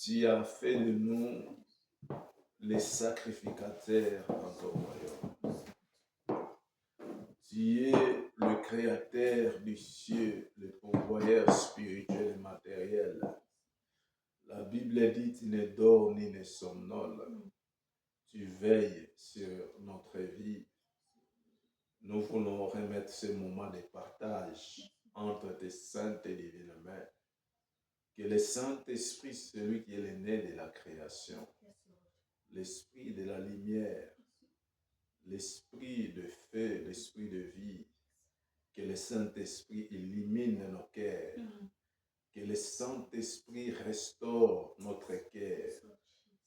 Tu as fait de nous les sacrificateurs dans ton royaume. Tu es le créateur du ciel, le pourvoyeur spirituel et matériel. La Bible dit, tu ne dors ni ne somnoles. Tu veilles sur notre vie. Nous voulons remettre ce moment de partage entre tes saintes et divines mains. Que le Saint-Esprit, celui qui est le nez de la création, l'Esprit de la lumière, l'Esprit de feu, l'Esprit de vie, que le Saint-Esprit illumine nos cœurs, que le Saint-Esprit restaure notre cœur,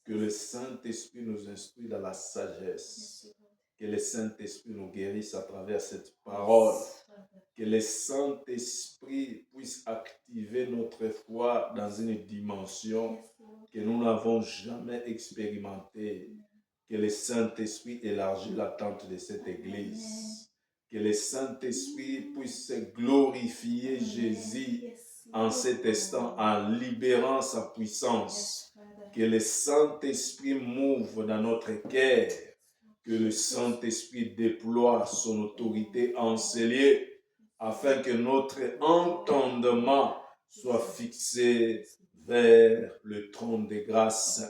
que le Saint-Esprit nous instruit dans la sagesse, que le Saint-Esprit nous guérisse à travers cette parole, que le Saint-Esprit puisse activer notre foi dans une dimension que nous n'avons jamais expérimentée, que le Saint-Esprit élargisse l'attente de cette église, que le Saint-Esprit puisse glorifier Jésus en cet instant, en libérant sa puissance, que le Saint-Esprit m'ouvre dans notre cœur, que le Saint-Esprit déploie son autorité en ces lieux, afin que notre entendement soit fixé vers le trône de grâce.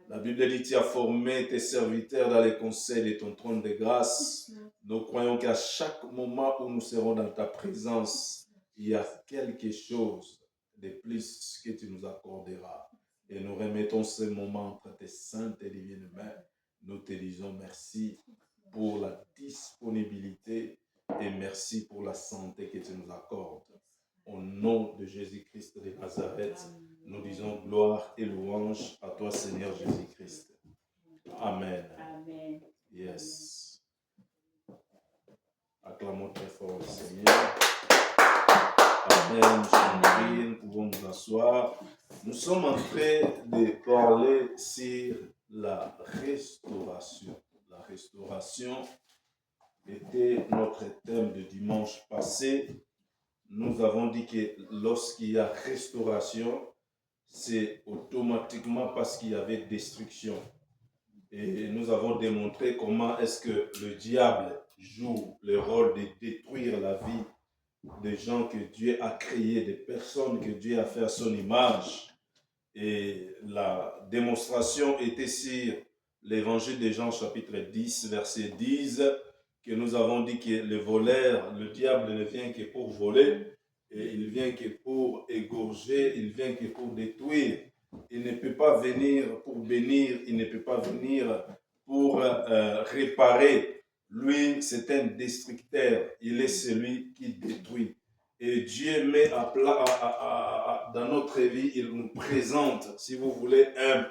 La Bible dit, tu as formé tes serviteurs dans les conseils de ton trône de grâce. Nous croyons qu'à chaque moment où nous serons dans ta présence, il y a quelque chose de plus que tu nous accorderas. Et nous remettons ce moment entre tes saintes et divines mains. Nous te disons merci pour la disponibilité et merci pour la santé que tu nous accordes. Au nom de Jésus-Christ de Nazareth, nous disons gloire et louange à toi, Seigneur Jésus-Christ. Amen. Amen. Yes. Acclamons très fort le Seigneur. Amen. Amen. Nous pouvons nous asseoir. Nous sommes en train de parler sur la restauration. La restauration était notre thème de dimanche passé. Nous avons dit que lorsqu'il y a restauration, c'est automatiquement parce qu'il y avait destruction. Et nous avons démontré comment est-ce que le diable joue le rôle de détruire la vie des gens que Dieu a créés, des personnes que Dieu a fait à son image. Et la démonstration était sur l'évangile de Jean chapitre 10, verset 10, que nous avons dit que le voleur, le diable ne vient que pour voler, et il vient que pour égorger, il vient que pour détruire. Il ne peut pas venir pour bénir, il ne peut pas venir pour réparer. Lui, c'est un destructeur, il est celui qui détruit. Et Dieu met dans notre vie, il nous présente, si vous voulez, un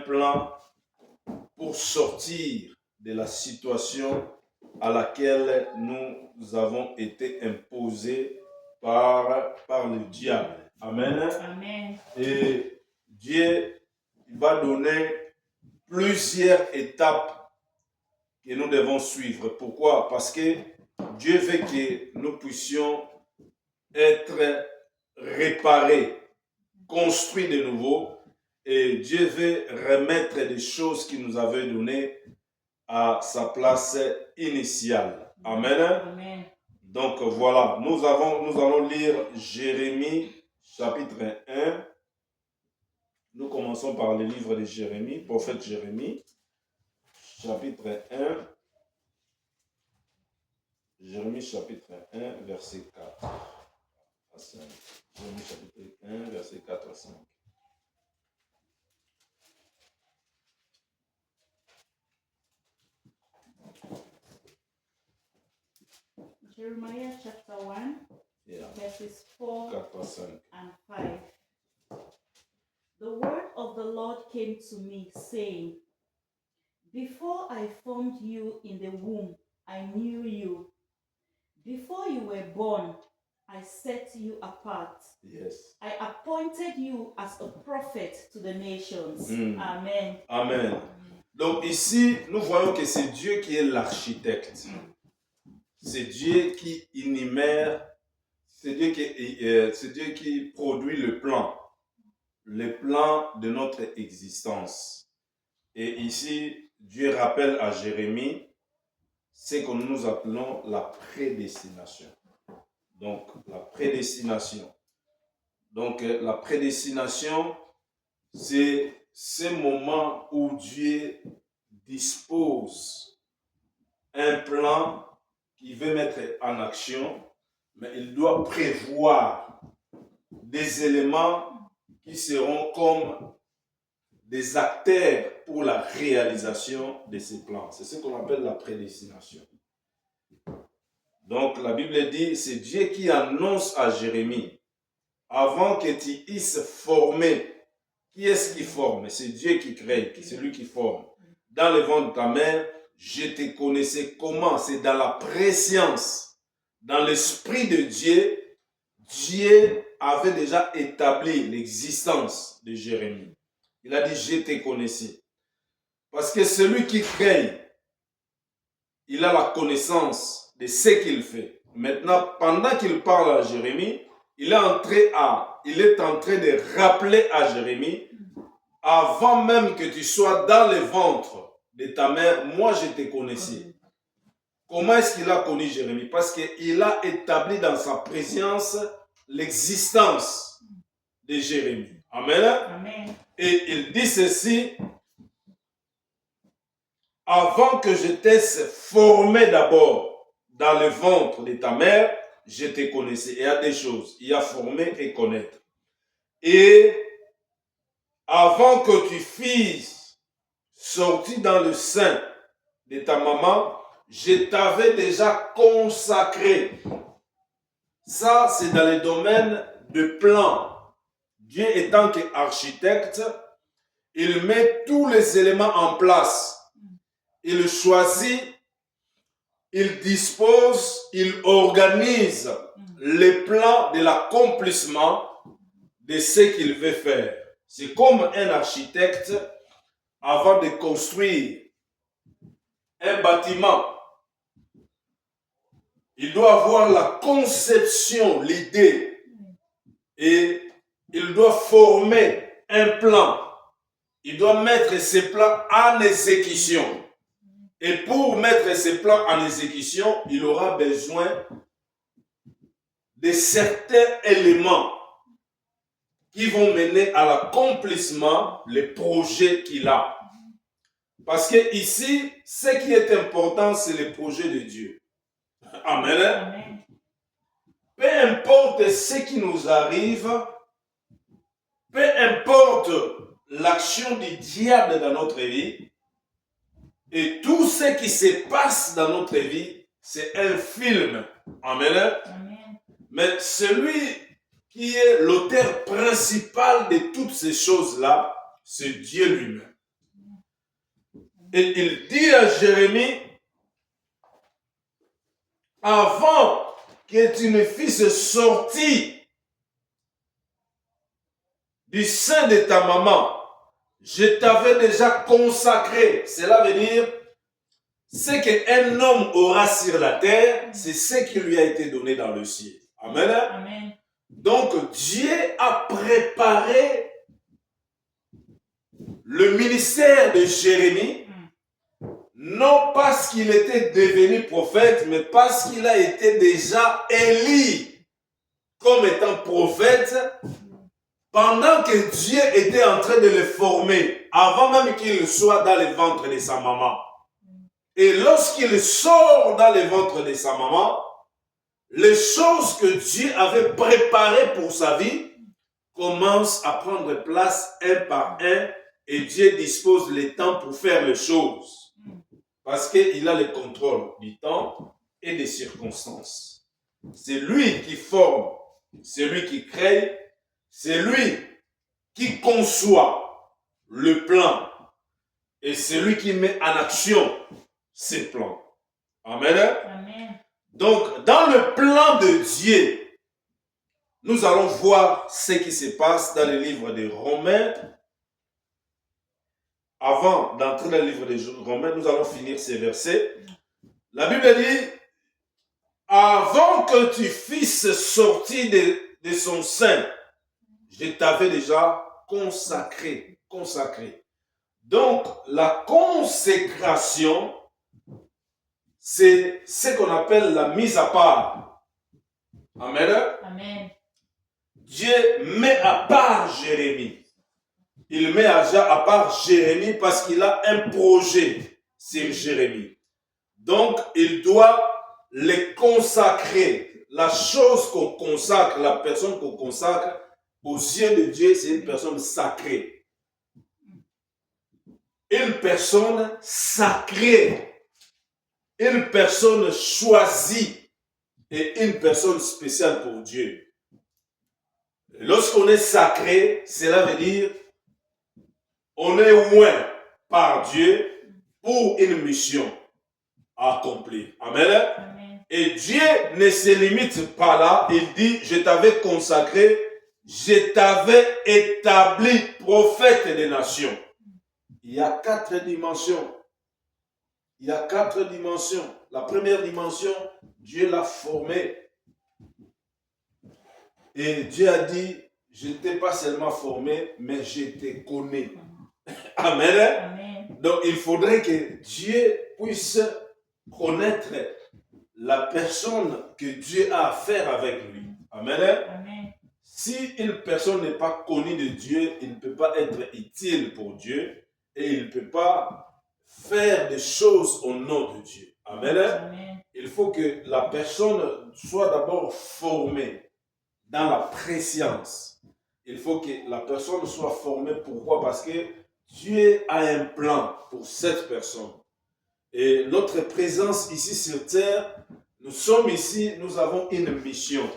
plan pour sortir de la situation à laquelle nous avons été imposés par le diable. Amen. Amen. Et Dieu va donner plusieurs étapes que nous devons suivre. Pourquoi? Parce que Dieu veut que nous puissions être réparés, construits de nouveau, et Dieu veut remettre des choses qu'il nous avait données à sa place initiale. Amen. Amen. Donc voilà, nous allons lire Jérémie chapitre 1. Nous commençons par le livre de Jérémie, prophète Jérémie, chapitre 1. Jérémie chapitre 1, verset 4 à 5. Jérémie chapitre 1, verset 4 à 5. Jeremiah chapter 1, verses 4 and 5. The word of the Lord came to me, saying, before I formed you in the womb, I knew you. Before you were born, I set you apart. Yes. I appointed you as a prophet to the nations. Amen. Amen. Donc ici, nous voyons que c'est Dieu qui est l'architecte. C'est Dieu qui énumère, c'est Dieu qui produit le plan. les plans de notre existence. Et ici, Dieu rappelle à Jérémie ce que nous appelons la prédestination. Donc, la prédestination. Donc, la prédestination, c'est ce moment où Dieu dispose un plan qu'il veut mettre en action, mais il doit prévoir des éléments qui seront comme des acteurs pour la réalisation de ces plans. C'est ce qu'on appelle la prédestination. Donc, la Bible dit, c'est Dieu qui annonce à Jérémie, avant que tu isses formé. Qui est-ce qui forme? C'est Dieu qui crée, c'est lui qui forme. Dans le ventre de ta mère, je te connaissais comment? C'est dans la préscience, dans l'esprit de Dieu. Dieu avait déjà établi l'existence de Jérémie. Il a dit, je te connaissais. Parce que celui qui crée, il a la connaissance de ce qu'il fait. Maintenant, pendant qu'il parle à Jérémie, il est en train de rappeler à Jérémie, avant même que tu sois dans le ventre de ta mère, moi je te connaissais. Comment est-ce qu'il a connu Jérémie? Parce qu'il a établi dans sa présence l'existence de Jérémie. Amen. Amen. Et il dit ceci, avant que je t'aie formé d'abord dans le ventre de ta mère, je te connaissais. Il y a des choses. Il y a former et connaître. Et avant que tu fisses sorti dans le sein de ta maman, je t'avais déjà consacré. Ça, c'est dans le domaine de plan. Dieu étant qu'architecte, il met tous les éléments en place. Il choisit, il dispose, il organise les plans de l'accomplissement de ce qu'il veut faire. C'est comme un architecte, avant de construire un bâtiment, il doit avoir la conception, l'idée, et il doit former un plan. Il doit mettre ces plans en exécution. Et pour mettre ces plans en exécution, il aura besoin de certains éléments qui vont mener à l'accomplissement les projets qu'il a. Parce que ici, ce qui est important, c'est le projet de Dieu. Amen. Amen. Peu importe ce qui nous arrive, peu importe l'action du diable dans notre vie, et tout ce qui se passe dans notre vie, c'est un film. Amen. Amen. Mais celui qui est l'auteur principal de toutes ces choses-là, c'est Dieu lui-même. Et il dit à Jérémie, avant que tu ne fisses sortir du sein de ta maman, je t'avais déjà consacré. Cela veut dire, ce qu'un homme aura sur la terre, c'est ce qui lui a été donné dans le ciel. Amen. Amen. Donc Dieu a préparé le ministère de Jérémie, non parce qu'il était devenu prophète, mais parce qu'il a été déjà élu comme étant prophète pendant que Dieu était en train de le former, avant même qu'il soit dans le ventre de sa maman. Et lorsqu'il sort dans le ventre de sa maman, les choses que Dieu avait préparées pour sa vie commencent à prendre place un par un, et Dieu dispose le temps pour faire les choses. Parce qu'il a le contrôle du temps et des circonstances. C'est lui qui forme, c'est lui qui crée, c'est lui qui conçoit le plan et c'est lui qui met en action ces plans. Amen. Amen. Donc, dans le plan de Dieu, nous allons voir ce qui se passe dans le livre des Romains. Avant d'entrer dans le livre des Romains, nous allons finir ces versets. La Bible dit, avant que tu fisses sortir de son sein, je t'avais déjà consacrer. Donc, la consécration, c'est ce qu'on appelle la mise à part. Amen. Amen. Dieu met à part Jérémie. Il met à part Jérémie parce qu'il a un projet sur Jérémie. Donc, il doit les consacrer. La chose qu'on consacre, la personne qu'on consacre, aux yeux de Dieu, c'est une personne sacrée. Une personne sacrée. Une personne choisie et une personne spéciale pour Dieu. Lorsqu'on est sacré, cela veut dire on est oint par Dieu pour une mission à accomplir. Amen. Amen. Et Dieu ne se limite pas là. Il dit, je t'avais consacré, je t'avais établi prophète des nations. Il y a 4 dimensions. Il y a 4 dimensions. La première dimension, Dieu l'a formé. Et Dieu a dit, je ne t'ai pas seulement formé, mais je te connais. Amen. Amen. Donc, il faudrait que Dieu puisse connaître la personne que Dieu a à faire avec lui. Amen. Amen. Si une personne n'est pas connue de Dieu, il ne peut pas être utile pour Dieu et il ne peut pas faire des choses au nom de Dieu. Amen. Amen. Il faut que la personne soit d'abord formée dans la préscience. Il faut que la personne soit formée. Pourquoi? Parce que Dieu a un plan pour cette personne. Et notre présence ici sur terre, nous sommes ici, nous avons une mission.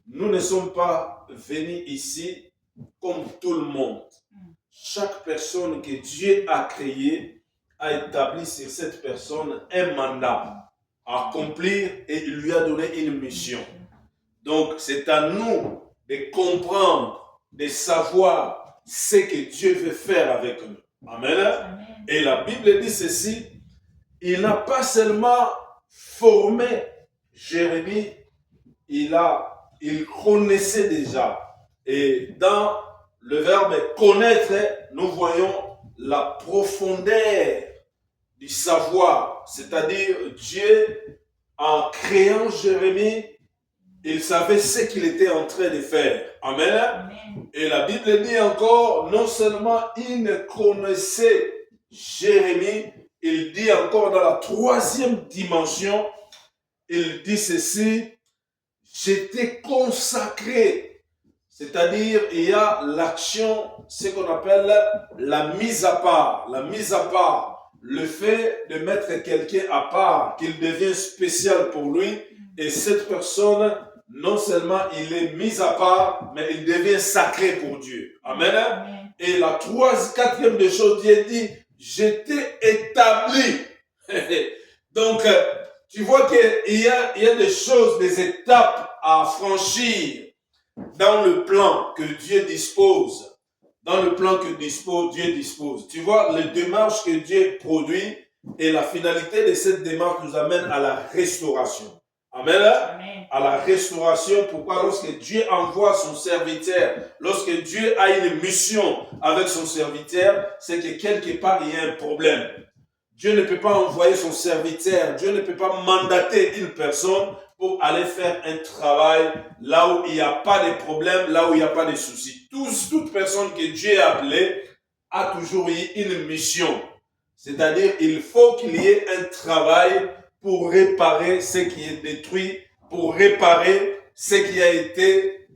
Nous ne sommes pas venus ici comme tout le monde. Chaque personne que Dieu a créée a établi sur cette personne un mandat à accomplir et il lui a donné une mission. Donc, c'est à nous de comprendre, de savoir ce que Dieu veut faire avec nous. Amen. Amen. Et la Bible dit ceci, il n'a pas seulement formé Jérémie, il connaissait déjà. Et dans le verbe connaître, nous voyons la profondeur du savoir. C'est-à-dire, Dieu, en créant Jérémie, il savait ce qu'il était en train de faire. Amen. Amen. Et la Bible dit encore, non seulement il ne connaissait Jérémie, il dit encore dans la 3e dimension, il dit ceci, j'étais consacré. C'est-à-dire, il y a l'action, ce qu'on appelle la mise à part. La mise à part, le fait de mettre quelqu'un à part, qu'il devient spécial pour lui, et cette personne, non seulement il est mis à part, mais il devient sacré pour Dieu. Amen. Amen. Et la 4e des choses, Dieu dit, j'étais établi. Donc, tu vois qu'il y a des choses, des étapes à franchir dans le plan que Dieu dispose. Dans le plan que Dieu dispose. Tu vois, les démarches que Dieu produit et la finalité de cette démarche nous amène à la restauration. Amen. Amen. À la restauration. Pourquoi? Lorsque Dieu envoie son serviteur, lorsque Dieu a une mission avec son serviteur, c'est que quelque part il y a un problème. Dieu ne peut pas envoyer son serviteur, Dieu ne peut pas mandater une personne pour aller faire un travail là où il n'y a pas de problème, là où il n'y a pas de soucis. Toute personne que Dieu a appelée a toujours eu une mission. C'est-à-dire, il faut qu'il y ait un travail pour réparer ce qui est détruit, pour réparer ce qui a été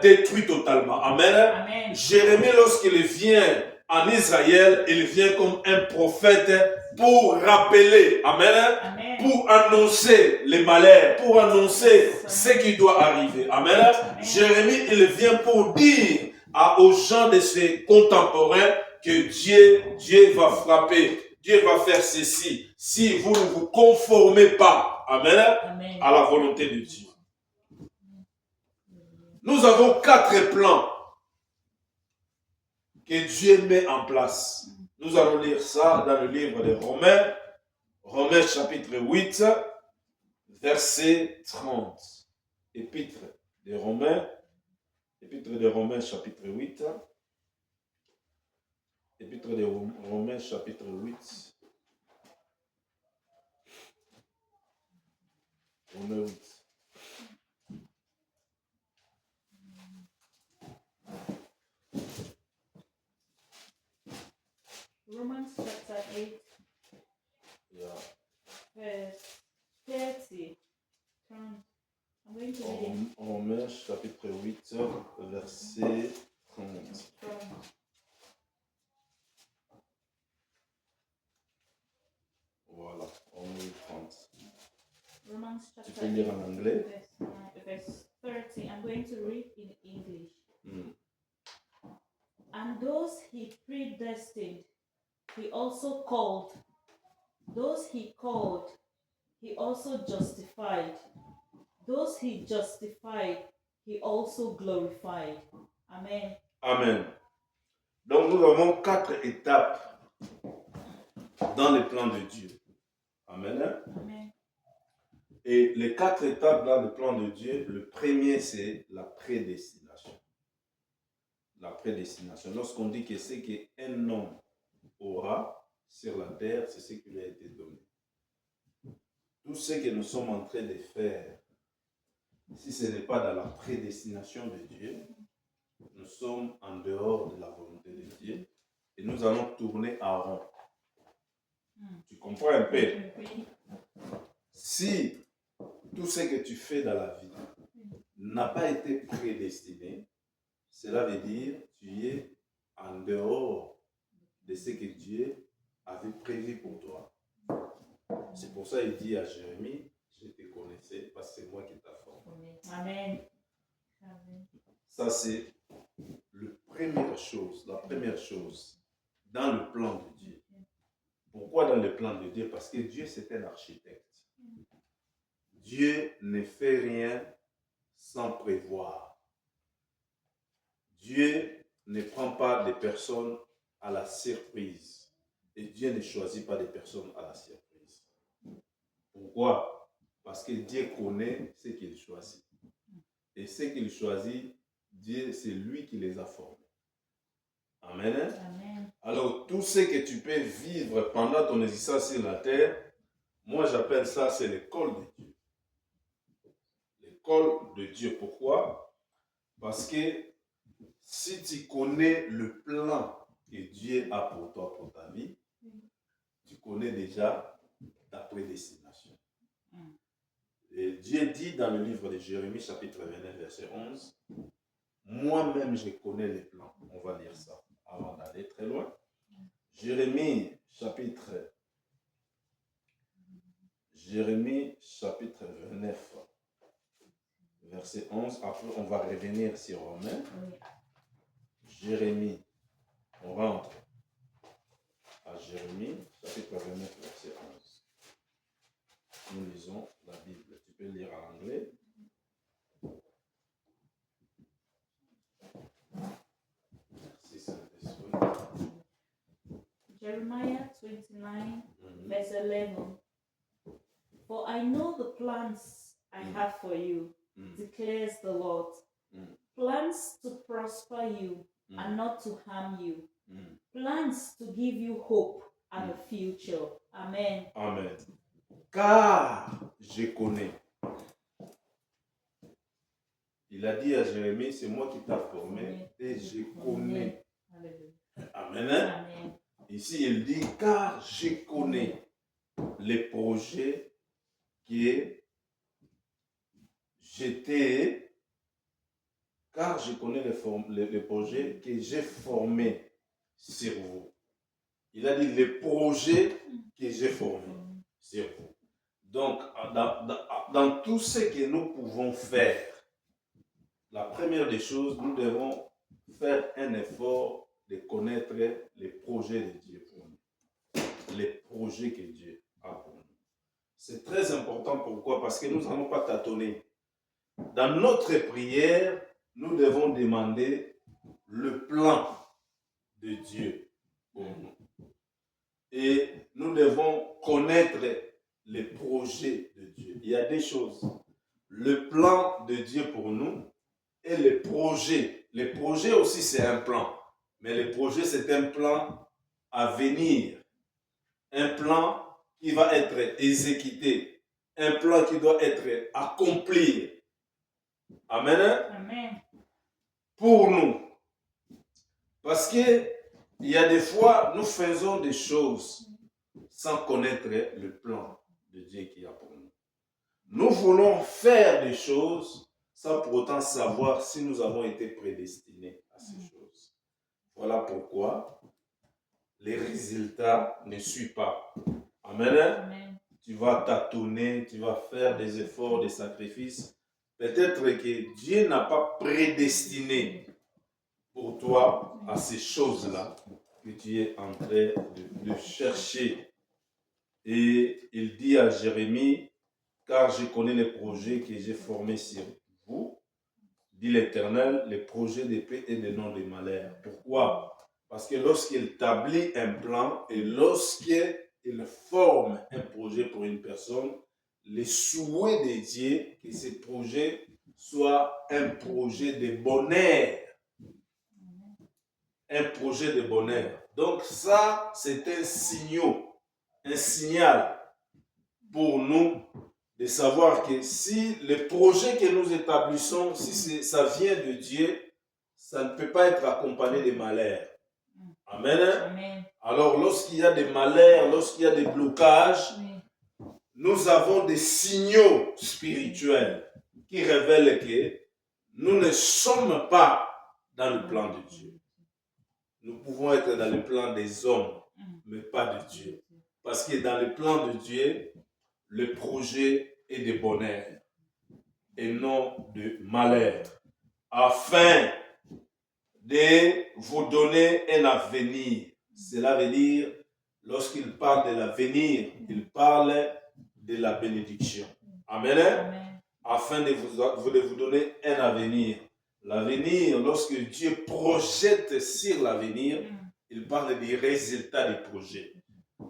détruit totalement. Amen. Amen. Jérémie, lorsqu'il vient en Israël, il vient comme un prophète pour rappeler, amen, Amen. pour annoncer les malheurs, pour annoncer ce qui doit arriver. Amen. Amen. Jérémie, il vient pour dire aux gens de ses contemporains que Dieu va frapper. Dieu va faire ceci. Si vous ne vous conformez pas, amen, Amen. à la volonté de Dieu. Nous avons 4 plans que Dieu met en place. Nous allons lire ça dans le livre de Romains, Romains chapitre 8, verset 30. Épître de Romains chapitre 8, Épître des Romains, chapitre 8. Romains 8. Romans chapter 8, Yeah. verse 30. I'm going to read it. Romains chapitre 8, verset 30. Voilà, Romains 8, 30. Romans Tu chapter peux lire en anglais? verse 30. I'm going to read in English. Mm. And those he predestined, he also called. Those he called, he also justified. Those he justified, he also glorified. Amen. Amen. Donc nous avons 4 étapes dans le plan de Dieu. Amen. Amen. Et les 4 étapes dans le plan de Dieu, le premier c'est la prédestination. La prédestination. Lorsqu'on dit que c'est qu'un homme aura sur la terre, c'est ce qui lui a été donné. Tout ce que nous sommes en train de faire, si ce n'est pas dans la prédestination de Dieu, nous sommes en dehors de la volonté de Dieu et nous allons tourner en rond. Tu comprends un peu? Si tout ce que tu fais dans la vie n'a pas été prédestiné, cela veut dire que tu es en dehors de ce que Dieu avait prévu pour toi. C'est pour ça qu'il dit à Jérémie, je te connaissais parce que c'est moi qui t'ai formé. Amen. Amen. Ça c'est la première chose dans le plan de Dieu. Pourquoi dans le plan de Dieu? Parce que Dieu c'est un architecte. Dieu ne fait rien sans prévoir. Dieu ne prend pas des personnes à la surprise. Et Dieu ne choisit pas des personnes à la surprise. Pourquoi? Parce que Dieu connaît ce qu'il choisit. Et ce qu'il choisit, Dieu, c'est lui qui les a formés. Amen. Amen. Alors, tout ce que tu peux vivre pendant ton existence sur la terre, moi j'appelle ça, c'est l'école de Dieu. L'école de Dieu. Pourquoi? Parce que si tu connais le plan que Dieu a pour toi, pour ta vie, tu connais déjà ta prédestination. Et Dieu dit dans le livre de Jérémie, chapitre 29, verset 11, moi-même je connais les plans. On va lire ça avant d'aller très loin. Jérémie, chapitre 29, verset 11. Après, on va revenir sur Romains. Jérémie, on rentre à Jérémie, chapitre 29, verset 11. Nous lisons la Bible. Tu peux lire en anglais. Merci Saint-Esprit. Jeremiah 29, verse 11. For I know the plans I have for you, declares the Lord. Plans to prosper you and not to harm you. Plans to give you hope and a future. Amen. Amen. Car je connais. Il a dit à Jérémie, c'est moi qui t'ai formé et je connais. Amen. Amen. Ici, il dit, car je connais les projets que j'étais, car je connais les projets que j'ai formés sur vous. Il a dit les projets que j'ai formés sur vous. Donc, dans tout ce que nous pouvons faire, la première des choses, nous devons faire un effort de connaître les projets de Dieu pour nous. Les projets que Dieu a pour nous. C'est très important. Pourquoi? Parce que nous n'allons pas tâtonner. Dans notre prière, nous devons demander le plan de Dieu pour nous. Et nous devons connaître les projets de Dieu. Il y a des choses. Le plan de Dieu pour nous et les projets. Les projets aussi, c'est un plan. Mais les projets, c'est un plan à venir, un plan qui va être exécuté, un plan qui doit être accompli. Amen. Amen. Pour nous. Parce que il y a des fois, nous faisons des choses sans connaître le plan de Dieu qu'il y a pour nous. Nous voulons faire des choses sans pour autant savoir si nous avons été prédestinés à ces choses. Voilà pourquoi les résultats ne suivent pas. Amen. Amen. Tu vas tâtonner, tu vas faire des efforts, des sacrifices. Peut-être que Dieu n'a pas prédestiné pour toi à ces choses-là que tu es en train de chercher. Et il dit à Jérémie, car je connais les projets que j'ai formés sur vous, dit l'Éternel, les projets de paix et de non de malheur. Pourquoi? Parce que lorsqu'il établit un plan et lorsqu'il forme un projet pour une personne, les souhaits de Dieu, que ce projet soit un projet de bonheur. Un projet de bonheur. Donc ça, c'est un signal pour nous de savoir que si le projet que nous établissons, si ça vient de Dieu, ça ne peut pas être accompagné de malheurs. Amen. Amen. Alors, lorsqu'il y a des malheurs, lorsqu'il y a des blocages, nous avons des signaux spirituels qui révèlent que nous ne sommes pas dans le plan de Dieu. Nous pouvons être dans le plan des hommes, mais pas de Dieu. Parce que dans le plan de Dieu, le projet est de bonheur et non de malheur, afin de vous donner un avenir. Cela veut dire, lorsqu'il parle de l'avenir, il parle de la bénédiction. Amen. Amen. Afin de vous donner un avenir. L'avenir, lorsque Dieu projette sur l'avenir, il parle des résultats du projet.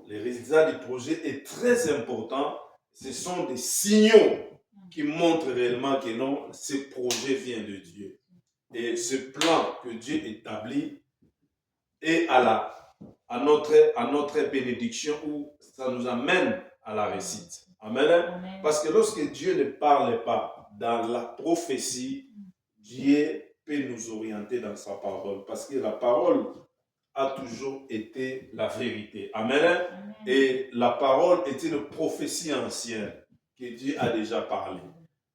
Les résultats du projet est très important. Ce sont des signaux qui montrent réellement que non, ce projet vient de Dieu. Et ce plan que Dieu établit est à notre bénédiction, où ça nous amène à la réussite. Amen. Amen. Parce que lorsque Dieu ne parle pas dans la prophétie, Dieu peut nous orienter dans sa parole. Parce que la parole a toujours été la vérité. Amen. Amen. Et la parole est une prophétie ancienne que Dieu a déjà parlé.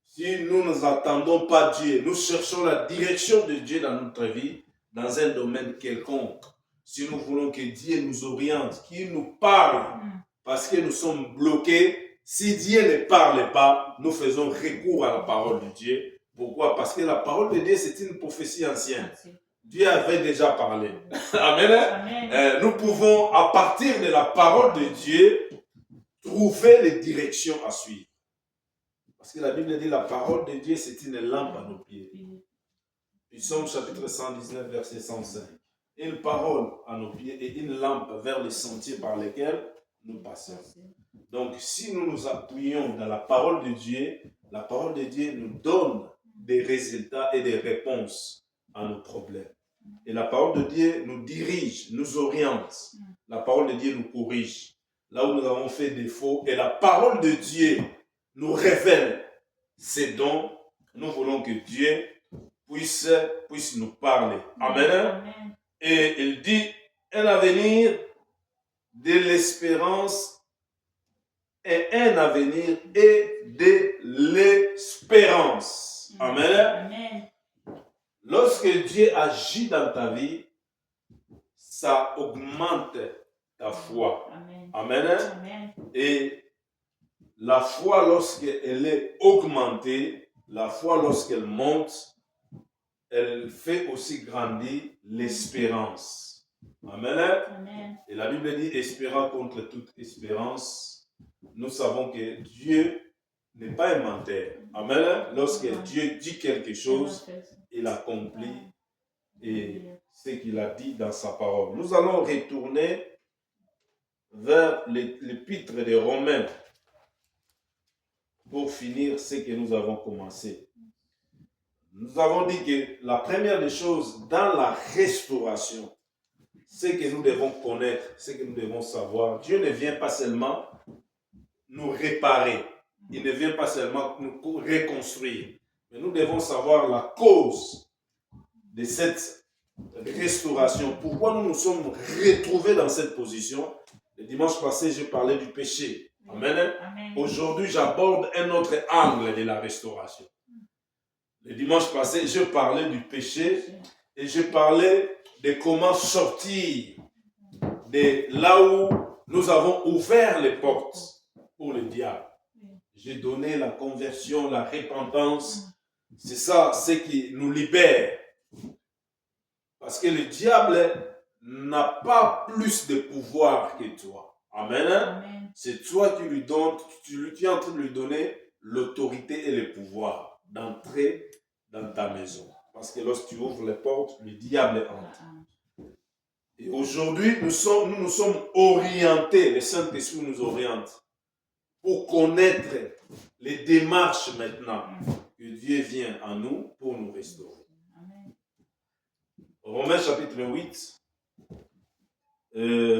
Si nous ne attendons pas Dieu, nous cherchons la direction de Dieu dans notre vie, dans un domaine quelconque. Si nous voulons que Dieu nous oriente, qu'il nous parle, parce que nous sommes bloqués, si Dieu ne parle pas, nous faisons recours à la parole de Dieu. Pourquoi? Parce que la parole de Dieu, c'est une prophétie ancienne. Dieu avait déjà parlé. Amen. Amen. Nous pouvons, à partir de la parole de Dieu, trouver les directions à suivre. Parce que la Bible dit la parole de Dieu, c'est une lampe à nos pieds. Psaume chapitre 119, verset 105. Une parole à nos pieds et une lampe vers les sentiers par lesquels nous passons. Donc, si nous nous appuyons dans la parole de Dieu nous donne des résultats et des réponses à nos problèmes. Et la parole de Dieu nous dirige, nous oriente. La parole de Dieu nous corrige. Là où nous avons fait défaut, et la parole de Dieu nous révèle ces dons. Nous voulons que Dieu puisse nous parler. Amen. Amen. Et il dit un avenir de l'espérance et un avenir et de l'espérance. Amen. Amen. Lorsque Dieu agit dans ta vie, ça augmente ta foi. Amen. Amen. Amen. Et la foi, lorsqu'elle est augmentée, la foi, lorsqu'elle monte, elle fait aussi grandir l'espérance. Amen. Amen. Et la Bible dit, espérant contre toute espérance. Nous savons que Dieu n'est pas un menteur. Amen. Lorsque Dieu dit quelque chose, il accomplit et ce qu'il a dit dans sa parole. Nous allons retourner vers l'épître des Romains pour finir ce que nous avons commencé. Nous avons dit que la première des choses dans la restauration, ce que nous devons connaître, ce que nous devons savoir. Dieu ne vient pas seulement nous réparer. Il ne vient pas seulement nous reconstruire. Mais nous devons savoir la cause de cette restauration. Pourquoi nous nous sommes retrouvés dans cette position? Le dimanche passé, je parlais du péché. Amen. Amen. Aujourd'hui, j'aborde un autre angle de la restauration. Le dimanche passé, je parlais du péché et je parlais de comment sortir de là où nous avons ouvert les portes pour le diable. J'ai donné la conversion, la repentance. C'est ça, ce qui nous libère. Parce que le diable n'a pas plus de pouvoir que toi. Amen. Amen. C'est toi qui lui donnes, tu es en train de lui donner l'autorité et le pouvoir d'entrer dans ta maison. Parce que lorsque tu ouvres les portes, le diable entre. Et aujourd'hui, nous nous sommes orientés, le Saint-Esprit nous oriente pour connaître les démarches maintenant que Dieu vient à nous pour nous restaurer. Romains chapitre 8,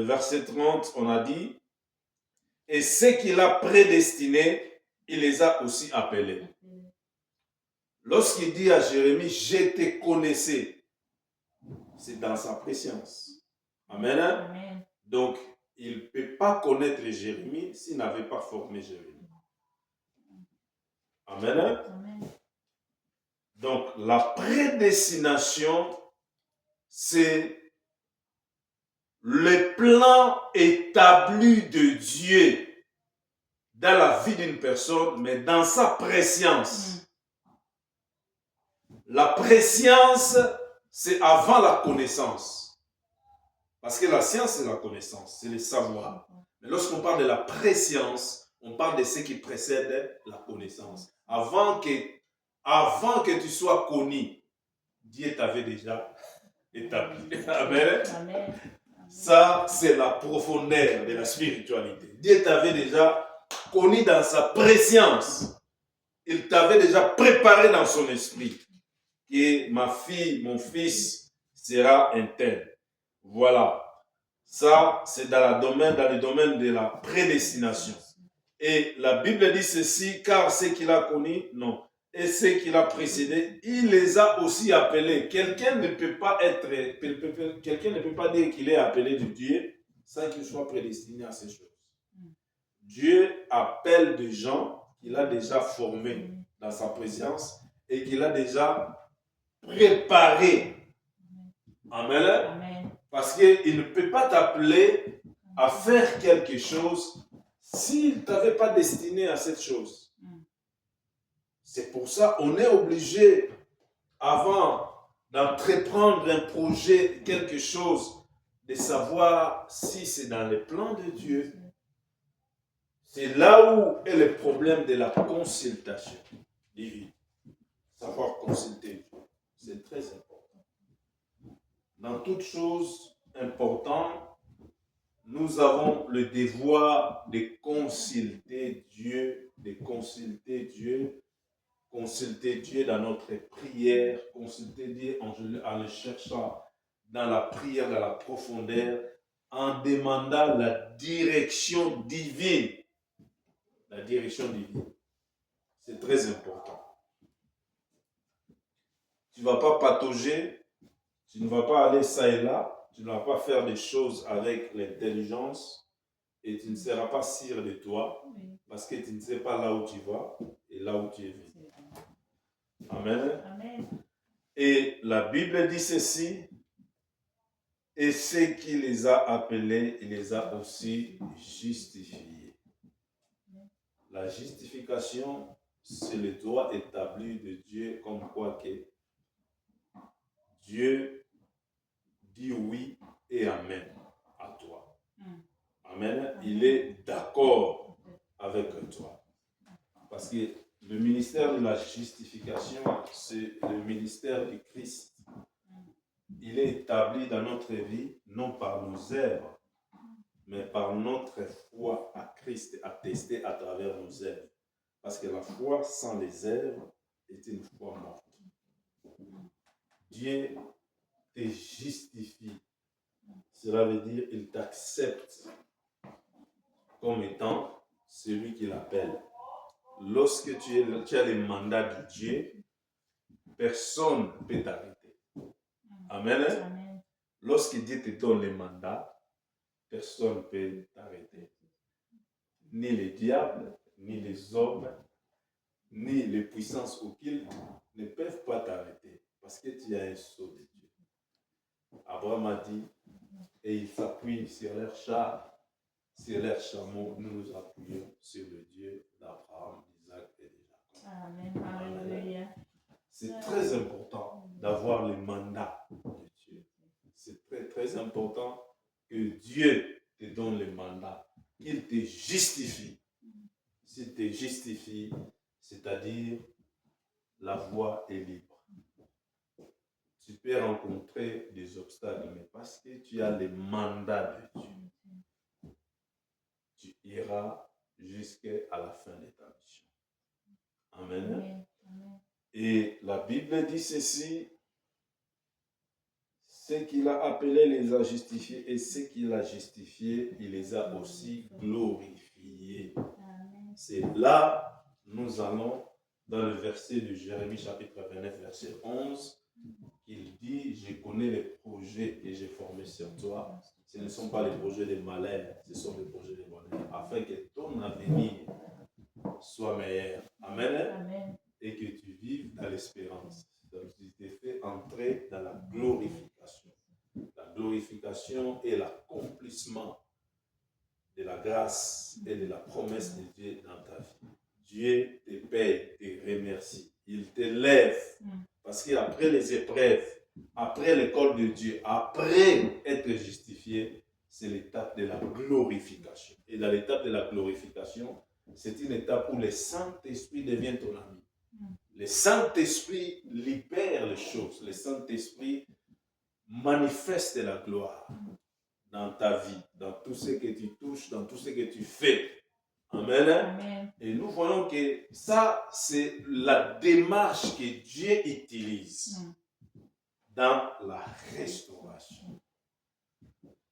verset 30, on a dit, « Et ceux qu'il a prédestinés, il les a aussi appelés. » Lorsqu'il dit à Jérémie, « Je te connaissais », c'est dans sa préscience. Amen. Amen. Donc, il ne peut pas connaître Jérémie s'il n'avait pas formé Jérémie. Amen. Amen. Donc, la prédestination, c'est le plan établi de Dieu dans la vie d'une personne, mais dans sa préscience. La préscience, c'est avant la connaissance. Parce que la science, c'est la connaissance, c'est le savoir. Mais lorsqu'on parle de la préscience, on parle de ce qui précède la connaissance. Avant que tu sois connu, Dieu t'avait déjà établi. Amen. Amen. Ça, c'est la profondeur de la spiritualité. Dieu t'avait déjà connu dans sa préscience. Il t'avait déjà préparé dans son esprit. Que ma fille, mon fils sera un tel. Voilà. Ça, c'est dans le domaine de la prédestination. Et la Bible dit ceci, car ceux qu'il a connus, non. Et ceux qu'il a précédés, il les a aussi appelés. Quelqu'un ne peut pas dire qu'il est appelé de Dieu sans qu'il soit prédestiné à ces choses. Dieu appelle des gens qu'il a déjà formés dans sa présence et qu'il a déjà préparés. Amen. Amen. Parce qu'il ne peut pas t'appeler à faire quelque chose s'il ne t'avait pas destiné à cette chose. C'est pour ça qu'on est obligé, avant d'entreprendre un projet, quelque chose, de savoir si c'est dans les plans de Dieu. C'est là où est le problème de la consultation divine. Savoir consulter Dieu, c'est très important. Dans toute chose importante, nous avons le devoir de consulter Dieu, consulter Dieu dans notre prière, consulter Dieu en le cherchant dans la prière, dans la profondeur, en demandant la direction divine. La direction divine. C'est très important. Tu ne vas pas patauger, tu ne vas pas aller ça et là, tu ne vas pas faire des choses avec l'intelligence et tu ne seras pas sûr de toi parce que tu ne sais pas là où tu vas et là où tu es venu. Amen. Amen. Et la Bible dit ceci, et ceux qui les a appelés, il les a aussi justifiés. La justification, c'est le droit établi de Dieu comme quoi que Dieu dit oui et amen à toi. Amen. Il est d'accord avec toi. Parce que le ministère de la justification, c'est le ministère du Christ. Il est établi dans notre vie, non par nos œuvres, mais par notre foi à Christ, attestée à travers nos œuvres. Parce que la foi sans les œuvres est une foi morte. Dieu te justifie Cela veut dire il t'accepte comme étant celui qu'il appelle. Lorsque tu as les mandats de Dieu, personne ne peut t'arrêter. Amen. Amen. Lorsque Dieu te donne les mandats, personne ne peut t'arrêter. Ni les diables, ni les hommes, ni les puissances occultes ne peuvent pas t'arrêter parce que tu as un sceau de Dieu. Abraham a dit, et il s'appuie sur leurs chars, sur leurs chameaux, nous nous appuyons sur le Dieu d'Abraham, d'Isaac et de Jacob. Amen. Alléluia. C'est très important d'avoir les mandats de Dieu. C'est très, très important que Dieu te donne les mandats, qu'il te justifie. S'il te justifie, c'est-à-dire la voie est libre. Tu peux rencontrer des obstacles, mais parce que tu as les mandats de Dieu, tu iras jusqu'à la fin de ta mission. Amen. Amen. Amen. Et la Bible dit ceci, ceux qu'il a appelés les a justifiés et ceux qu'il a justifiés, il les a aussi glorifiés. Amen. C'est là, nous allons dans le verset de Jérémie chapitre 29, verset 11, il dit, je connais les projets que j'ai formés sur toi. Ce ne sont pas les projets de malheur, ce sont les projets de bonheur, afin que ton avenir soit meilleur. Amen. Amen. Et que tu vives dans l'espérance. Donc, tu t'es fait entrer dans la glorification. La glorification est l'accomplissement de la grâce et de la promesse de Dieu dans ta vie. Dieu te paye, te remercie. Il te lève. Parce qu'après les épreuves, après l'école de Dieu, après être justifié, c'est l'étape de la glorification. Et dans l'étape de la glorification, c'est une étape où le Saint-Esprit devient ton ami. Le Saint-Esprit libère les choses. Le Saint-Esprit manifeste la gloire dans ta vie, dans tout ce que tu touches, dans tout ce que tu fais. Amen. Amen. Et nous voyons que ça, c'est la démarche que Dieu utilise dans la restauration.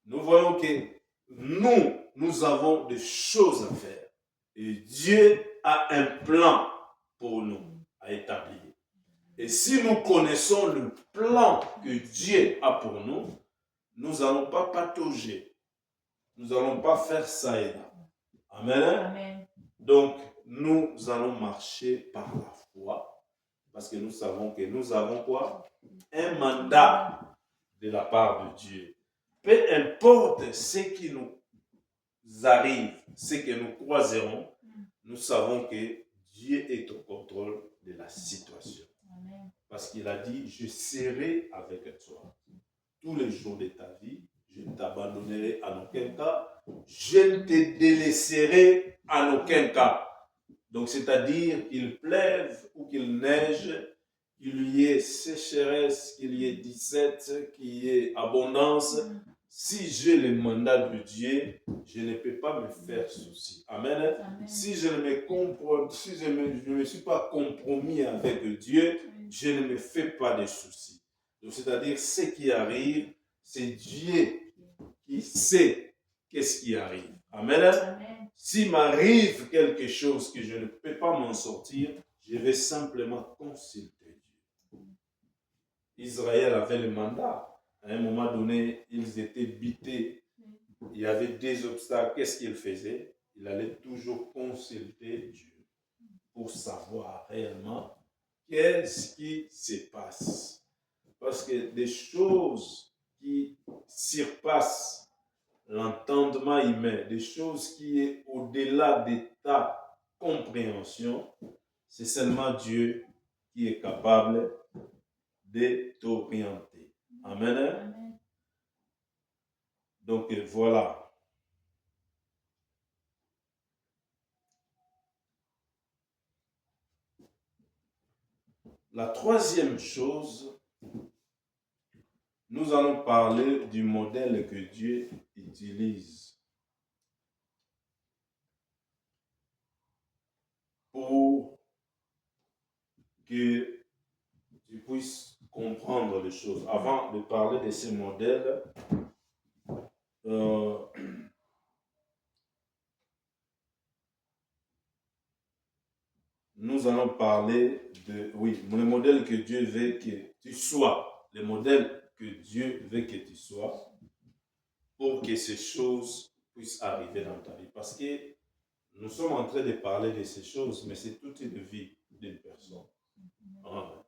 Nous voyons que nous avons des choses à faire. Et Dieu a un plan pour nous à établir. Et si nous connaissons le plan que Dieu a pour nous, nous n'allons pas patauger. Nous n'allons pas faire ça et là. Amen. Amen. Donc, nous allons marcher par la foi. Parce que nous savons que nous avons quoi? Un mandat de la part de Dieu. Peu importe ce qui nous arrive, ce que nous croiserons, nous savons que Dieu est au contrôle de la situation. Amen. Parce qu'il a dit, je serai avec toi tous les jours de ta vie. Je ne t'abandonnerai en aucun cas. Je ne te délaisserai en aucun cas. Donc, c'est-à-dire qu'il pleuve ou qu'il neige, qu'il y ait sécheresse, qu'il y ait disette, qu'il y ait abondance. Si j'ai le mandat de Dieu, je ne peux pas me faire souci. Amen. Amen. Si je ne me suis pas compromis avec Dieu, je ne me fais pas de soucis. Donc, c'est-à-dire, ce qui arrive, c'est Dieu qui sait qu'est-ce qui arrive. Amen. Amen. S'il m'arrive quelque chose que je ne peux pas m'en sortir, je vais simplement consulter Dieu. Israël avait le mandat. À un moment donné, ils étaient bités. Il y avait des obstacles. Qu'est-ce qu'il faisait? Il allait toujours consulter Dieu pour savoir réellement qu'est-ce qui se passe. Parce que des choses qui surpassent l'entendement humain, des choses qui sont au-delà de ta compréhension, c'est seulement Dieu qui est capable de t'orienter. Amen. Amen. Donc voilà. La troisième chose, nous allons parler du modèle que Dieu utilise pour que tu puisses comprendre les choses. Avant de parler de ce modèle, nous allons parler de, oui, le modèle que Dieu veut que tu sois. Le modèle que Dieu veut que tu sois pour que ces choses puissent arriver dans ta vie. Parce que nous sommes en train de parler de ces choses, mais c'est toute une vie d'une personne. Ah,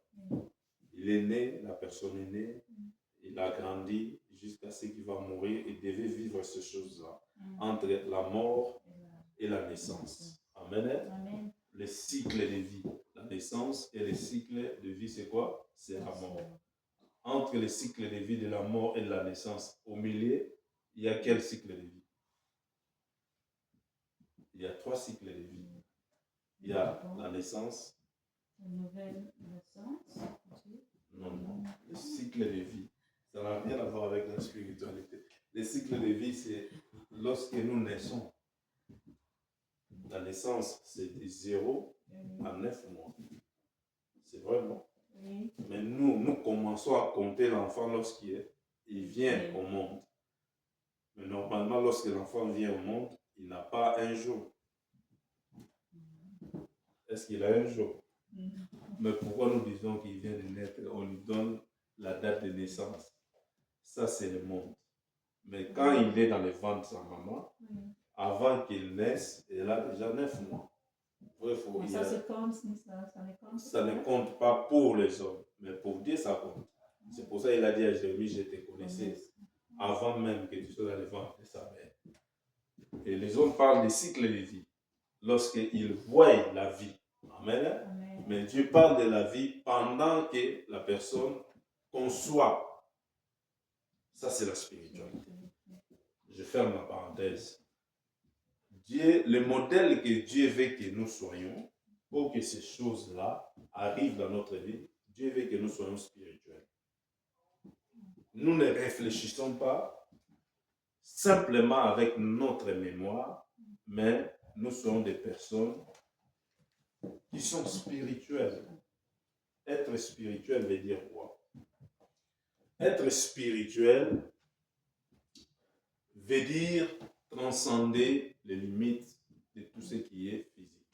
il est né, la personne est née, il a grandi jusqu'à ce qu'il va mourir et devait vivre ces choses-là entre la mort et la naissance. Amen. Amen. Le cycle de vie, la naissance et le cycle de vie, c'est quoi? C'est la mort. Entre le cycle de vie de la mort et de la naissance, au milieu, il y a quel cycle de vie? Il y a 3 cycles de vie. Il y a la naissance. Une nouvelle naissance. Non. Le cycle de vie, ça n'a rien à voir avec la spiritualité. Le cycle de vie, c'est lorsque nous naissons. La naissance, c'est de 0 à 9 mois. C'est vrai, non? Oui. Mais nous commençons à compter l'enfant lorsqu'il vient au monde. Mais normalement, lorsque l'enfant vient au monde, il n'a pas un jour. Est-ce qu'il a un jour? Mais pourquoi nous disons qu'il vient de naître? On lui donne la date de naissance. Ça, c'est le monde. Mais quand il est dans le ventre de sa maman, avant qu'il naisse, il a déjà 9 mois. Ça ne compte pas pour les hommes, mais pour Dieu, ça compte. C'est pour ça qu'il a dit à Jérémie, je te connaissais avant même que tu sois dans le ventre de sa mère. Et les hommes parlent des cycles de vie. Lorsqu'ils voient la vie. Amen. Amen. Mais Dieu parle de la vie pendant que la personne conçoit. Ça, c'est la spiritualité. Je ferme la parenthèse. Dieu, le modèle que Dieu veut que nous soyons, pour que ces choses-là arrivent dans notre vie, Dieu veut que nous soyons spirituels. Nous ne réfléchissons pas simplement avec notre mémoire, mais nous sommes des personnes qui sont spirituelles. Être spirituel veut dire quoi? Être spirituel veut dire transcender les limites de tout ce qui est physique.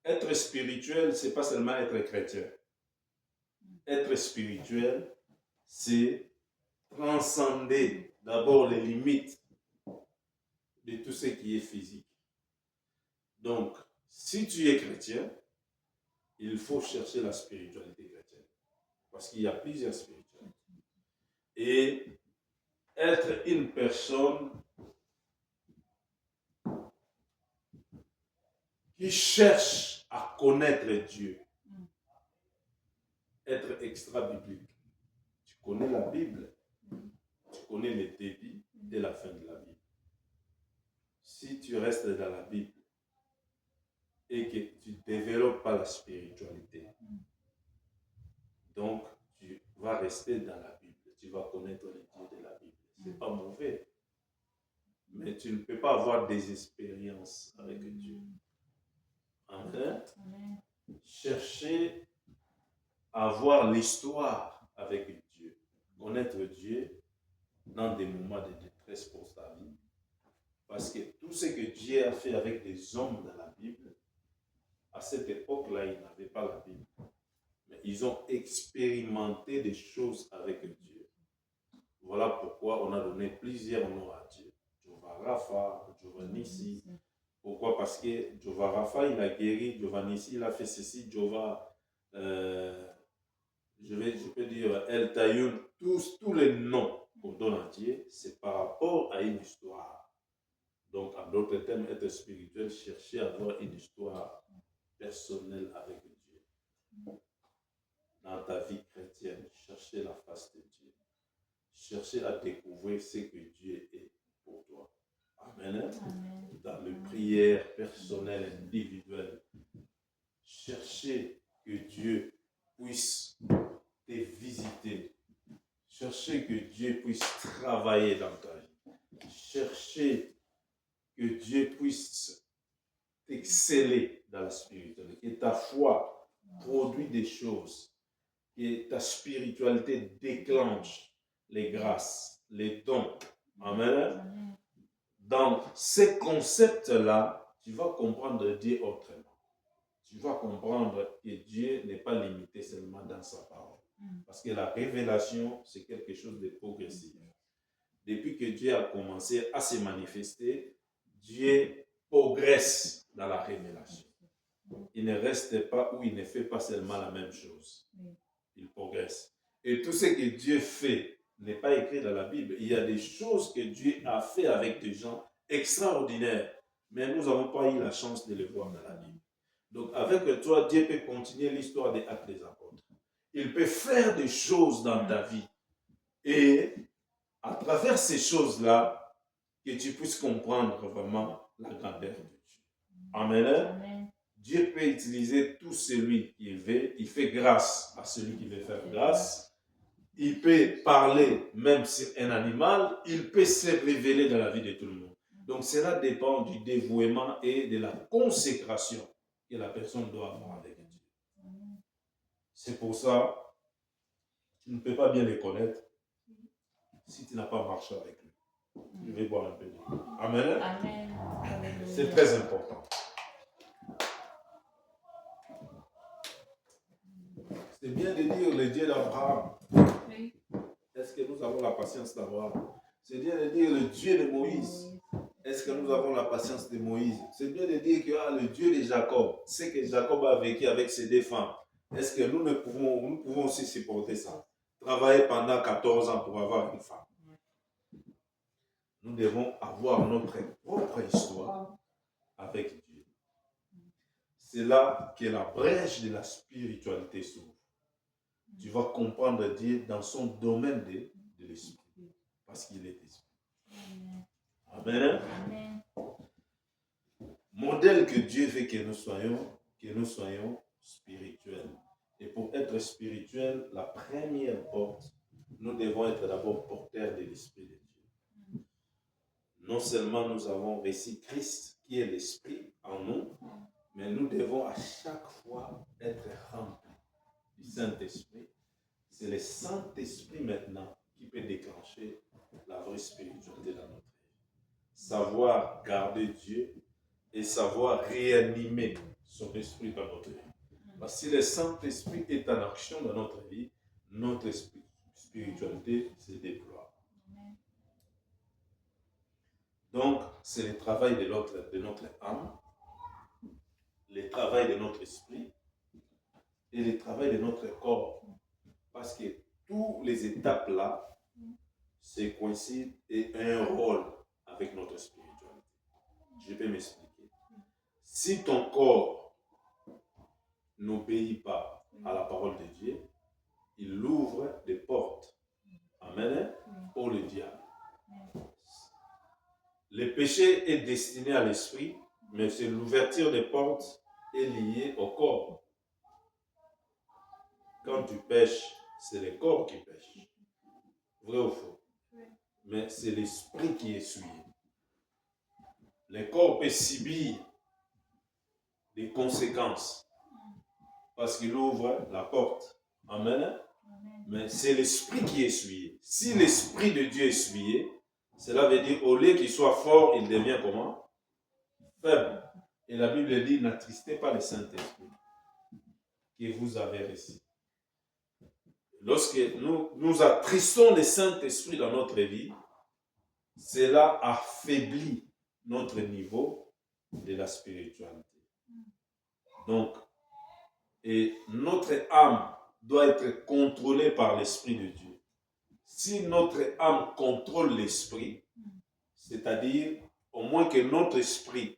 Être spirituel, ce n'est pas seulement être chrétien. Être spirituel, c'est transcender d'abord les limites de tout ce qui est physique. Donc, si tu es chrétien, il faut chercher la spiritualité chrétienne. Parce qu'il y a plusieurs spiritualités. Et être une personne qui cherche à connaître Dieu. Être extra-biblique. Tu connais la Bible. Tu connais le début et la fin de la Bible. Si tu restes dans la Bible et que tu ne développes pas la spiritualité, donc tu vas rester dans la Bible. Tu vas connaître le Dieu de la Bible. Ce n'est pas mauvais. Mais tu ne peux pas avoir des expériences avec Dieu. Amen. Chercher à voir l'histoire avec Dieu. Connaître Dieu dans des moments de détresse pour ta vie. Parce que tout ce que Dieu a fait avec des hommes dans la Bible, à cette époque-là, ils n'avaient pas la Bible. Mais ils ont expérimenté des choses avec Dieu. Voilà pourquoi on a donné plusieurs noms à Dieu. Jehovah Rapha, Jehovah Nissi. Pourquoi? Parce que Jehovah Rapha, il a guéri, Jehovah Nissi, il a fait ceci, Jehovah, je peux dire El Tayoun, tous les noms qu'on donne à Dieu, c'est par rapport à une histoire. Donc, en d'autres termes, être spirituel, chercher à avoir une histoire personnelle avec Dieu. Dans ta vie chrétienne, chercher la face de Dieu. Chercher à découvrir ce que Dieu est pour toi. Amen. Amen. Dans les prières personnelles, individuelles, chercher que Dieu puisse te visiter. Chercher que Dieu puisse travailler dans ta vie. Chercher que Dieu puisse t'exceller dans la spiritualité. Que ta foi produit des choses. Que ta spiritualité déclenche les grâces les dons. Amen. Dans ces concepts-là, tu vas comprendre Dieu autrement. Tu vas comprendre que Dieu n'est pas limité seulement dans sa parole. Parce que la révélation, c'est quelque chose de progressif. Depuis que Dieu a commencé à se manifester, Dieu progresse dans la révélation. Il ne reste pas ou il ne fait pas seulement la même chose. Il progresse. Et tout ce que Dieu fait n'est pas écrit dans la Bible. Il y a des choses que Dieu a fait avec des gens extraordinaires, mais nous n'avons pas eu la chance de les voir dans la Bible. Donc avec toi, Dieu peut continuer l'histoire des Actes des Apôtres. Il peut faire des choses dans ta vie. Et à travers ces choses-là, que tu puisses comprendre vraiment la grandeur de Dieu. Amen. Amen. Dieu peut utiliser tout celui qu'il veut. Il fait grâce à celui qui veut faire grâce. Il peut parler même sur un animal. Il peut se révéler dans la vie de tout le monde. Donc cela dépend du dévouement et de la consécration que la personne doit avoir avec Dieu. C'est pour ça que tu ne peux pas bien les connaître si tu n'as pas marché avec lui. Je vais boire un peu d'eau. Amen. Amen. C'est très important. C'est bien de dire le Dieu d'Abraham. Oui. Est-ce que nous avons la patience d'Abraham? C'est bien de dire le Dieu de Moïse. Est-ce que nous avons la patience de Moïse? C'est bien de dire que le Dieu de Jacob, c'est que Jacob a vécu avec ses deux femmes. Est-ce que nous pouvons aussi supporter ça? Travailler pendant 14 ans pour avoir une femme. Nous devons avoir notre propre histoire avec Dieu. C'est là que la brèche de la spiritualité s'ouvre. Tu vas comprendre Dieu dans son domaine de l'esprit. Parce qu'il est esprit. Amen. Amen. Modèle que Dieu veut que nous soyons spirituels. Et pour être spirituel, la première porte, nous devons être d'abord porteurs de l'esprit de Dieu. Non seulement nous avons reçu Christ qui est l'esprit en nous, mais nous devons à chaque fois être remplis du Saint-Esprit. C'est le Saint-Esprit maintenant qui peut déclencher la vraie spiritualité dans notre vie. Savoir garder Dieu et savoir réanimer son esprit dans notre vie. Parce que si le Saint-Esprit est en action dans notre vie, notre spiritualité se déploie. Donc, c'est le travail de notre âme, le travail de notre esprit et le travail de notre corps. Parce que toutes les étapes là, c'est coïncide et un rôle avec notre spiritualité. Je vais m'expliquer. Si ton corps n'obéit pas à la parole de Dieu, il ouvre des portes. Amen. Pour le diable. Le péché est destiné à l'esprit, mais c'est l'ouverture des portes est liée au corps. Quand tu pêches, c'est le corps qui pêche. Vrai ou faux? Mais c'est l'esprit qui est souillé. Le corps peut subir des conséquences parce qu'il ouvre la porte. Amen. Mais c'est l'esprit qui est souillé. Si l'esprit de Dieu est souillé, cela veut dire au lieu qu'il soit fort, il devient comment? Faible. Et la Bible dit, n'attristez pas le Saint-Esprit que vous avez reçu. Lorsque nous attristons le Saint-Esprit dans notre vie, cela affaiblit notre niveau de la spiritualité. Donc, et notre âme doit être contrôlée par l'Esprit de Dieu. Si notre âme contrôle l'esprit, c'est-à-dire au moins que notre esprit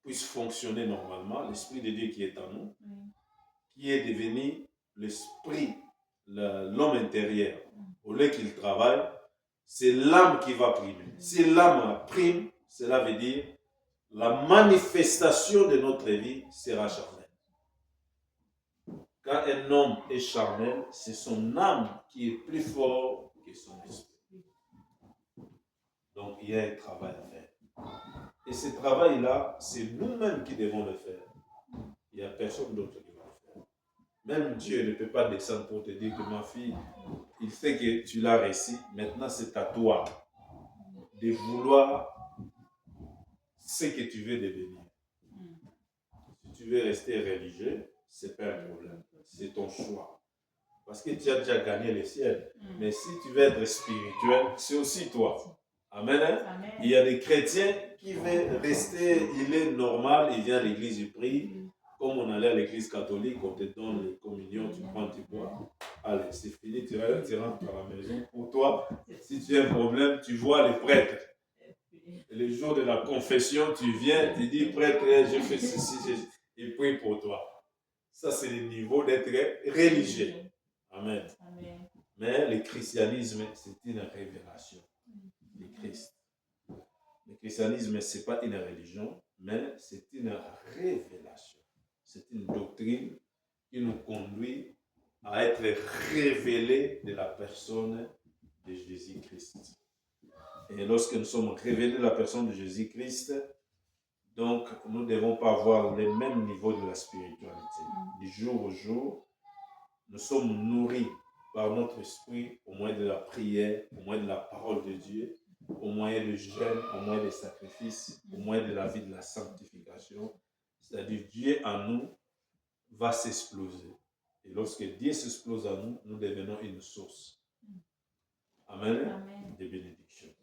puisse fonctionner normalement, l'Esprit de Dieu qui est en nous, qui est devenu l'esprit, l'homme intérieur, au lieu qu'il travaille, c'est l'âme qui va primer. Si l'âme prime, cela veut dire la manifestation de notre vie sera charnelle. Quand un homme est charnel, c'est son âme qui est plus fort que son esprit. Donc il y a un travail à faire. Et ce travail-là, c'est nous-mêmes qui devons le faire. Il n'y a personne d'autre qui va le faire. Même Dieu ne peut pas descendre pour te dire que ma fille, il sait que tu l'as réussi. Maintenant, c'est à toi de vouloir ce que tu veux devenir. Si tu veux rester religieux, c'est pas un problème. C'est ton choix. Parce que tu as déjà gagné le ciel. Mais si tu veux être spirituel, c'est aussi toi. Amen. Amen. Il y a des chrétiens qui veulent rester, il est normal, il vient à l'église, il prie. Comme on allait à l'église catholique, on te donne les communions, tu prends, tu bois. Allez, c'est fini, tu rentres à la maison. Pour toi, si tu as un problème, tu vois les prêtres. Et le jour de la confession, tu viens, tu dis, prêtre, je fais ceci, il prie pour toi. Ça, c'est le niveau d'être religieux. Amen. Amen. Mais le christianisme, c'est une révélation de Christ. Le christianisme, ce n'est pas une religion, mais c'est une révélation. C'est une doctrine qui nous conduit à être révélés de la personne de Jésus-Christ. Et lorsque nous sommes révélés de la personne de Jésus-Christ, donc nous ne devons pas avoir le même niveau de la spiritualité. Du jour au jour, nous sommes nourris par notre esprit au moyen de la prière, au moyen de la parole de Dieu, au moyen du jeûne, au moyen des sacrifices, au moyen de la vie de la sanctification. C'est-à-dire Dieu en nous va s'exploser. Et lorsque Dieu s'explose en nous, nous devenons une source. Amen. Amen. De bénédiction.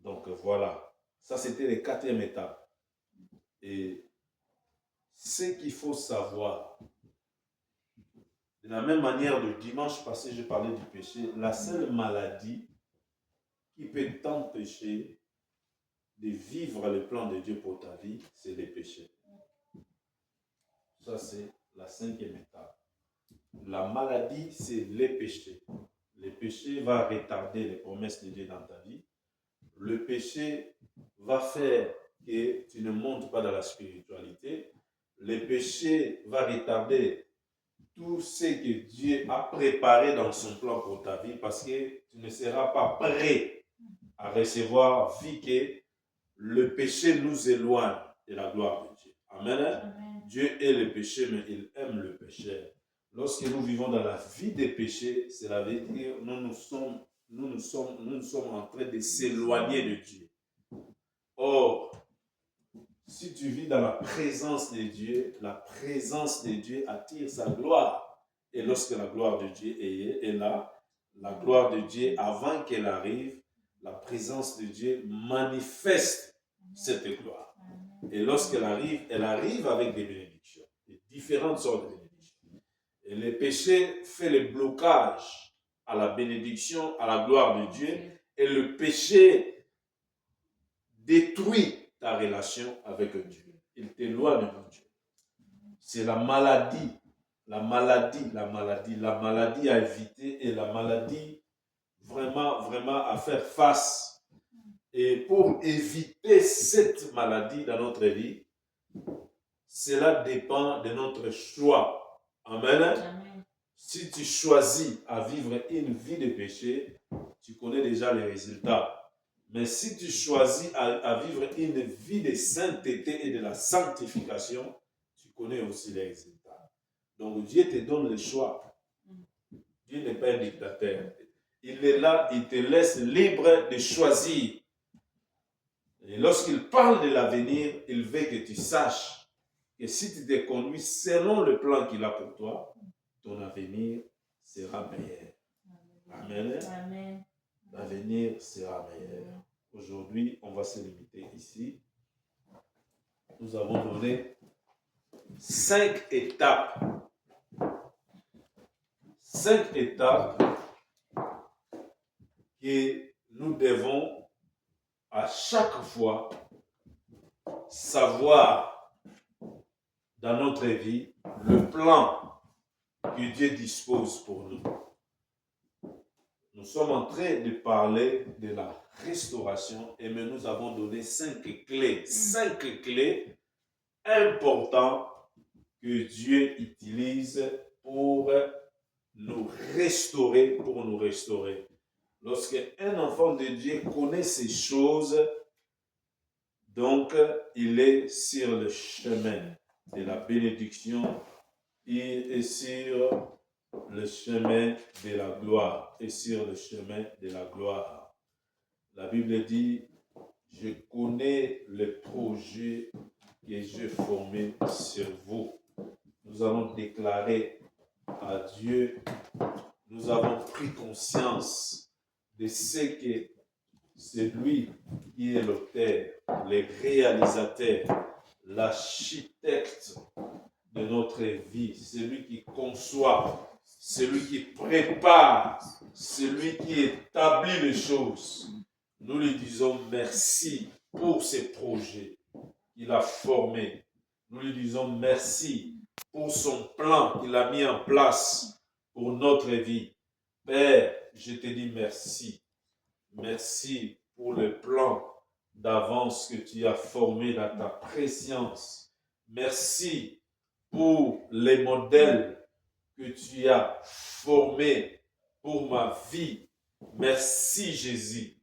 Donc voilà, ça c'était la 4e étape. Et ce qu'il faut savoir, de la même manière, le dimanche passé, je parlais du péché. La seule maladie qui peut t'empêcher de vivre le plan de Dieu pour ta vie, c'est le péché. Ça, c'est la 5e étape. La maladie, c'est le péché. Le péché va retarder les promesses de Dieu dans ta vie. Le péché va faire que tu ne montes pas dans la spiritualité. Le péché va retarder tout ce que Dieu a préparé dans son plan pour ta vie parce que tu ne seras pas prêt à recevoir vu que le péché nous éloigne de la gloire de Dieu. Amen. Amen. Dieu est le péché, mais il aime le pécheur. Lorsque nous vivons dans la vie des péchés, cela veut dire que nous sommes en train de s'éloigner de Dieu. Or, si tu vis dans la présence de Dieu attire sa gloire. Et lorsque la gloire de Dieu est là, la gloire de Dieu, avant qu'elle arrive, la présence de Dieu manifeste cette gloire. Et lorsqu'elle arrive, elle arrive avec des bénédictions, de différentes sortes de bénédictions. Et le péché fait le blocage à la bénédiction, à la gloire de Dieu. Et le péché détruit ta relation avec Dieu. Il t'éloigne de Dieu. C'est la maladie à éviter et la maladie vraiment à faire face. Et pour éviter cette maladie dans notre vie, cela dépend de notre choix. Amen. Amen. Si tu choisis à vivre une vie de péché, tu connais déjà les résultats. Mais si tu choisis à vivre une vie de sainteté et de la sanctification, tu connais aussi les résultats. Donc Dieu te donne le choix. Dieu n'est pas un dictateur. Il est là, il te laisse libre de choisir. Et lorsqu'il parle de l'avenir, il veut que tu saches que si tu te conduis selon le plan qu'il a pour toi, ton avenir sera meilleur. Amen. Amen. L'avenir sera meilleur. Aujourd'hui, on va se limiter ici. Nous avons donné 5 étapes. 5 étapes que nous devons à chaque fois savoir dans notre vie le plan que Dieu dispose pour nous. Nous sommes en train de parler de la restauration et nous avons donné 5 clés. 5 clés importantes que Dieu utilise pour nous restaurer, Lorsque un enfant de Dieu connaît ces choses, donc il est sur le chemin de la bénédiction, il est sur le chemin de la gloire et sur le chemin de la gloire. La Bible dit, je connais le projet que j'ai formé sur vous. Nous allons déclarer à Dieu, nous avons pris conscience de ce que c'est lui qui est l'auteur, le réalisateur, l'architecte de notre vie, celui qui conçoit, celui qui prépare, celui qui établit les choses. Nous lui disons merci pour ces projets qu'il a formés. Nous lui disons merci pour son plan qu'il a mis en place pour notre vie. Père, je te dis merci. Merci pour le plan d'avance que tu as formé dans ta préscience. Merci pour les modèles que tu as formés pour ma vie. Merci Jésus.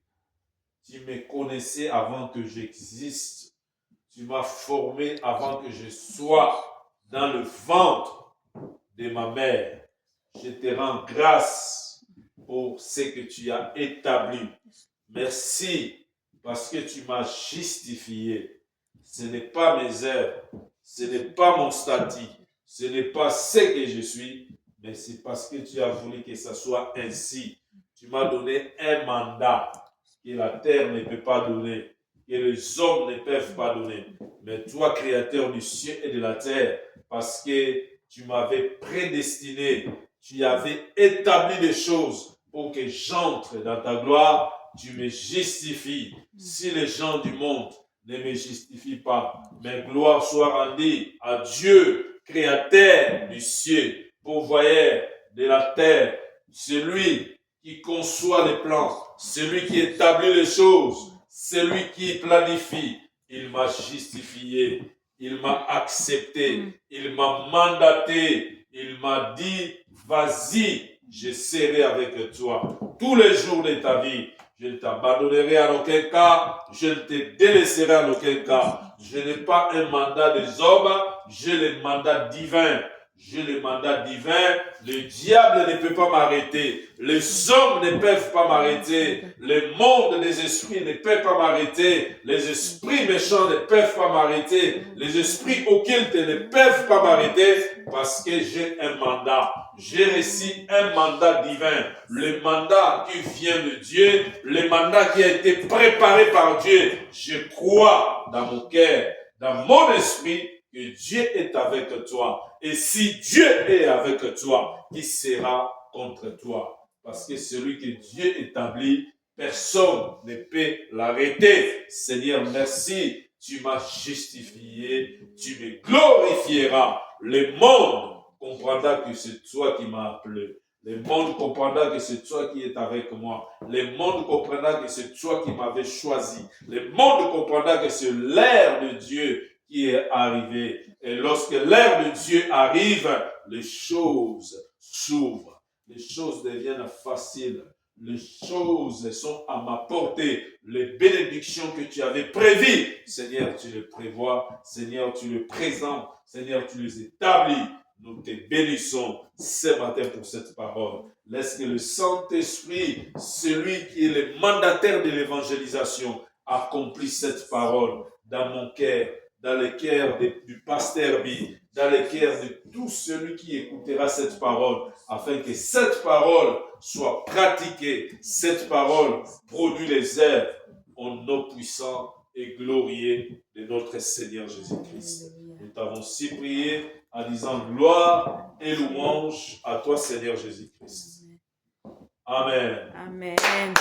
Tu me connaissais avant que j'existe. Tu m'as formé avant que je sois dans le ventre de ma mère. Je te rends grâce pour ce que tu as établi. Merci parce que tu m'as justifié. Ce n'est pas mes œuvres, ce n'est pas mon statut, ce n'est pas ce que je suis, mais c'est parce que tu as voulu que ça soit ainsi. Tu m'as donné un mandat que la terre ne peut pas donner, que les hommes ne peuvent pas donner. Mais toi, créateur du ciel et de la terre, parce que tu m'avais prédestiné, tu avais établi des choses pour que j'entre dans ta gloire, tu me justifies. Si les gens du monde ne me justifient pas, mais gloire soit rendue à Dieu, créateur du ciel, pourvoyeur de la terre, celui qui conçoit les plans, celui qui établit les choses, celui qui planifie. Il m'a justifié, il m'a accepté, il m'a mandaté, il m'a dit, vas-y, je serai avec toi tous les jours de ta vie. Je ne t'abandonnerai en aucun cas, je ne te délaisserai en aucun cas. Je n'ai pas un mandat des hommes, j'ai le mandat divin. J'ai le mandat divin, le diable ne peut pas m'arrêter, les hommes ne peuvent pas m'arrêter, le monde des esprits ne peut pas m'arrêter, les esprits méchants ne peuvent pas m'arrêter, les esprits occultes ne peuvent pas m'arrêter, parce que j'ai un mandat. J'ai reçu un mandat divin, le mandat qui vient de Dieu, le mandat qui a été préparé par Dieu. Je crois dans mon cœur, dans mon esprit, que Dieu est avec toi. Et si Dieu est avec toi, qui sera contre toi? Parce que celui que Dieu établit, personne ne peut l'arrêter. Seigneur, merci. Tu m'as justifié. Tu me glorifieras. Le monde comprendra que c'est toi qui m'as appelé. Le monde comprendra que c'est toi qui es avec moi. Le monde comprendra que c'est toi qui m'avais choisi. Le monde comprendra que c'est l'ère de Dieu qui est arrivé. Et lorsque l'ère de Dieu arrive, les choses s'ouvrent. Les choses deviennent faciles. Les choses sont à ma portée. Les bénédictions que tu avais prévues, Seigneur, tu les prévois. Seigneur, tu les présentes. Seigneur, tu les établis. Nous te bénissons ce matin pour cette parole. Laisse que le Saint-Esprit, celui qui est le mandataire de l'évangélisation, accomplisse cette parole dans mon cœur, dans le cœur du pasteur B, dans le cœur de tout celui qui écoutera cette parole, afin que cette parole soit pratiquée, cette parole produit les œuvres au nom puissant et glorieux de notre Seigneur Jésus-Christ. Nous t'avons si prié en disant gloire et louange à toi, Seigneur Jésus-Christ. Amen. Amen.